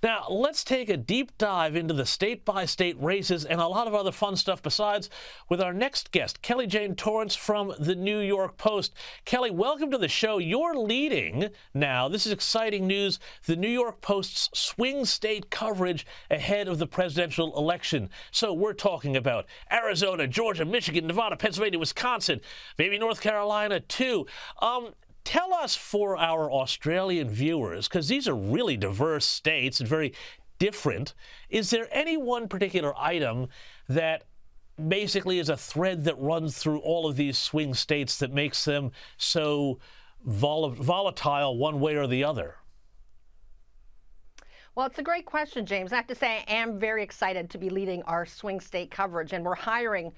Now, let's take a deep dive into the state-by-state races and a lot of other fun stuff besides with our next guest, Kelly Jane Torrance from the New York Post. Kelly, welcome to the show. You're leading now, this is exciting news, the New York Post's swing state coverage ahead of the presidential election. So we're talking about Arizona, Georgia, Michigan, Nevada, Pennsylvania, Wisconsin, maybe North Carolina too. Tell us for our Australian viewers, because these are really diverse states and very different, is there any one particular item that basically is a thread that runs through all of these swing states that makes them so volatile one way or the other? Well, it's a great question, James. I have to say I am very excited to be leading our swing state coverage, and we're hiring,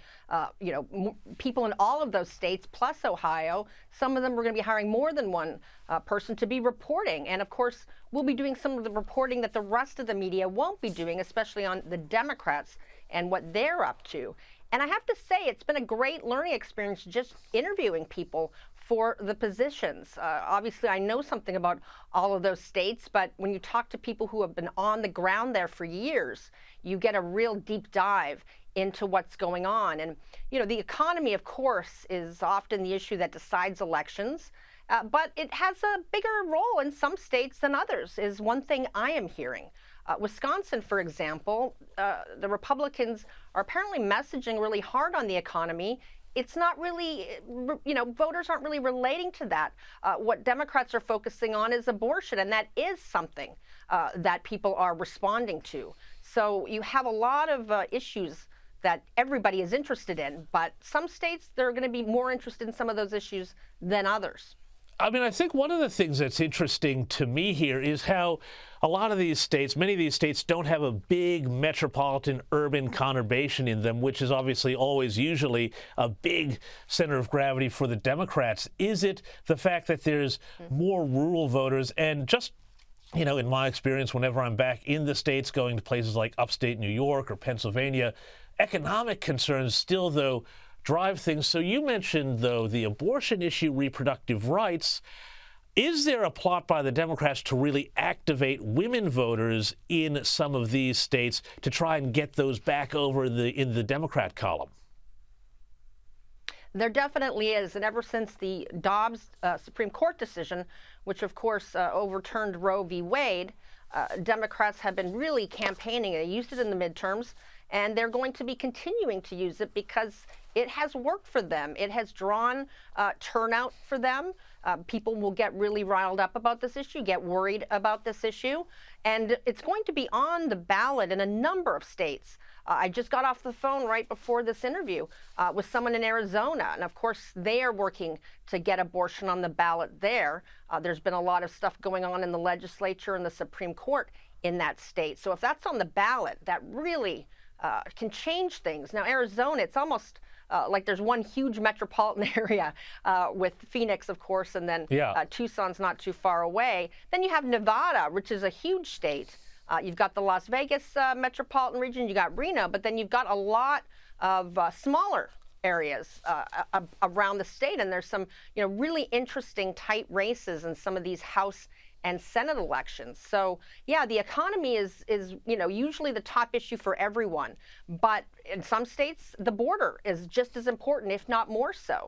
people in all of those states, plus Ohio. Some of them we're going to be hiring more than one person to be reporting. And of course, we'll be doing some of the reporting that the rest of the media won't be doing, especially on the Democrats and what they're up to. And I have to say, it's been a great learning experience just interviewing people for the positions. Obviously, I know something about all of those states, but when you talk to people who have been on the ground there for years, you get a real deep dive into what's going on. And, the economy, of course, is often the issue that decides elections, but it has a bigger role in some states than others, is one thing I am hearing. Wisconsin, for example, the Republicans are apparently messaging really hard on the economy. It's not really, voters aren't really relating to that. What Democrats are focusing on is abortion, and that is something that people are responding to. So you have a lot of issues that everybody is interested in, but some states, they're going to be more interested in some of those issues than others. I think one of the things that's interesting to me here is how a lot of these states, many of these states don't have a big metropolitan urban conurbation in them, which is obviously always usually a big center of gravity for the Democrats. Is it the fact that there's more rural voters? And just, in my experience, whenever I'm back in the states, going to places like upstate New York or Pennsylvania, economic concerns still, though, drive things. So you mentioned, though, the abortion issue, reproductive rights. Is there a plot by the Democrats to really activate women voters in some of these states to try and get those back over in the Democrat column? There definitely is. And ever since the Dobbs Supreme Court decision, which of course overturned Roe v. Wade, Democrats have been really campaigning. They used it in the midterms, and they're going to be continuing to use it because it has worked for them. It has drawn turnout for them. People will get really riled up about this issue, get worried about this issue, and it's going to be on the ballot in a number of states. I just got off the phone right before this interview with someone in Arizona, and of course they are working to get abortion on the ballot there. There's been a lot of stuff going on in the legislature and the Supreme Court in that state. So if that's on the ballot, that really can change things. Now, Arizona, it's almost like there's one huge metropolitan area with Phoenix, of course, and then Tucson's not too far away. Then you have Nevada, which is a huge state. You've got the Las Vegas metropolitan region, you got Reno, but then you've got a lot of smaller areas around the state, and there's some really interesting tight races in some of these House and Senate elections. So yeah, the economy is usually the top issue for everyone, but in some states the border is just as important, if not more so.